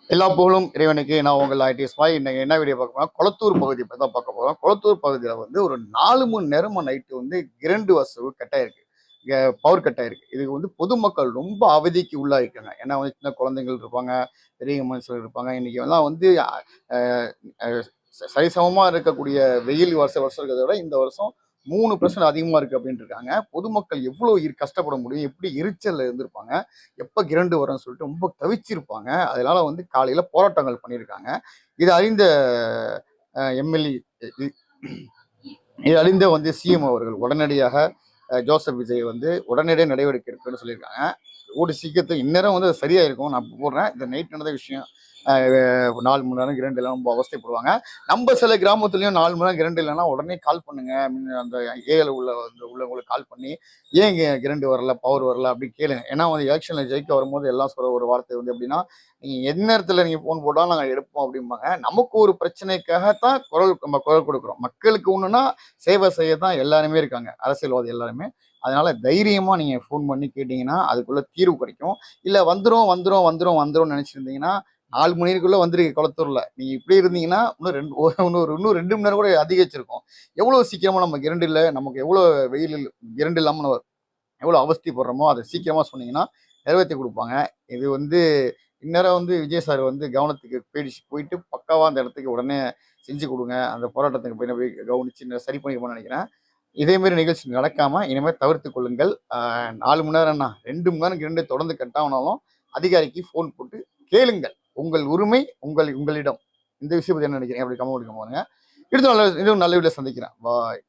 எல்லா புகழும் இறைவனுக்கு. நான் உங்கள் ஐடிஎஸ் பாய். இன்னைக்கு என்ன வீடியோ பார்க்க போறோம், கொளத்தூர் பகுதி பத்தி தான் பார்க்க போறோம். கொளத்தூர் பகுதியில வந்து ஒரு 4 மணி நேரமா நைட்டு வந்து கிரண்டு வசவு கட் ஆயிருக்கு. பவர் கட் ஆயிருக்கு. இதுக்கு வந்து பொதுமக்கள் ரொம்ப அவதிக்கு உள்ளாயிருக்காங்க. ஏன்னா வந்து சின்ன குழந்தைகள் இருப்பாங்க, பெரிய மனுஷர்கள் இருப்பாங்க. இன்னைக்கு எல்லாம் வந்து சரிசமமா இருக்கக்கூடிய வெயில் வருஷம் இருக்கிறத விட இந்த வருஷம் 3% அதிகமா இருக்கு அப்படின்னு இருக்காங்க. பொதுமக்கள் எவ்வளவு கஷ்டப்பட முடியும், எப்படி எரிச்சல்ல இருந்திருப்பாங்க, எப்ப கிரண்டு வரும்னு சொல்லிட்டு ரொம்ப தவிச்சிருப்பாங்க. அதனால வந்து காலையில போராட்டங்கள் பண்ணியிருக்காங்க. இது அறிந்த எம்எல்ஏ இது அறிந்த வந்து சிஎம் அவர்கள் உடனடியாக ஜோசப் விஜய் வந்து உடனடியாக நடவடிக்கை எடுக்கணும்னு சொல்லியிருக்காங்க. கூடி சீக்கிரத்தில் இந்நேரம் வந்து அது சரியா இருக்கும். நான் போடுறேன், இந்த நைட் நடந்த விஷயம். 4 மணி நேரம் கிரண்ட் எல்லாம் ரொம்ப அவஸ்தைப்படுவாங்க. நம்ம சில கிராமத்துலயும் 4 மணி நேரம் கிரண்ட் இல்லைன்னா உடனே கால் பண்ணுங்க. அந்த ஏல உள்ளவங்களுக்கு கால் பண்ணி ஏன் கிரண்ட் வரல, பவர் வரல அப்படி கேளுங்க. ஏன்னா வந்து எலெக்ஷன்ல ஜெயிக்க வரும்போது எல்லாம் சொல்ற ஒரு வார்த்தை வந்து எப்படின்னா, நீங்க எந்த நேரத்துல நீங்க போன் போட்டாலும் நாங்கள் எடுப்போம் அப்படிம்பாங்க. நமக்கு ஒரு பிரச்சனைக்காகத்தான் நம்ம குரல் கொடுக்குறோம். மக்களுக்கு ஒண்ணுன்னா சேவை செய்ய தான் எல்லாருமே இருக்காங்க, அரசியல்வாதி எல்லாருமே. அதனால தைரியமா நீங்க ஃபோன் பண்ணி கேட்டீங்கன்னா அதுக்குள்ள தீர்வு கிடைக்கும். இல்ல வந்துரும் வந்துரும் வந்துரும் வந்துரும் நினைச்சிருந்தீங்கன்னா 4 மணிக்குள்ள வந்துருக்கு குளத்தூர்ல. நீங்க இப்படி இருந்தீங்கன்னா இன்னும் 2 மணி நேரம் கூட அதிகரிச்சிருக்கும். எவ்வளவு சீக்கிரமா நம்ம கிரண்டு இல்ல, நமக்கு எவ்வளவு வெயில் கிரண்டு இல்லாம நம்ம எவ்வளவு அவஸ்தைப்படுறோமோ அதை சீக்கிரமா சொன்னீங்கன்னா நிறைவேற்றி கொடுப்பாங்க. இது வந்து இந்நேரம் வந்து விஜய் சார் வந்து கவனத்துக்கு போயிட்டு பக்காவா அந்த இடத்துக்கு உடனே செஞ்சு கொடுங்க. அந்த போராட்டத்துக்கு போய் கவனிச்சு சரி பண்ணிக்கணும்னு நினைக்கிறேன். இதே மாதிரி நிகழ்ச்சி நடக்காம இனிமேல் தவிர்த்து கொள்ளுங்கள். 4 மணி நேரம்னா 2 மணி நேரம் கிரண்டு தொடர்ந்து கட் ஆனாலும் அதிகாரிக்கு ஃபோன் போட்டு கேளுங்கள். உங்கள் உரிமை உங்களிடம். இந்த விஷயம் பத்தி என்ன நினைக்கிறீங்க? அப்படி கமெண்ட் பண்ணுங்க. இன்னும் நல்ல வீடியோ சந்திக்கிறேன். பாய்.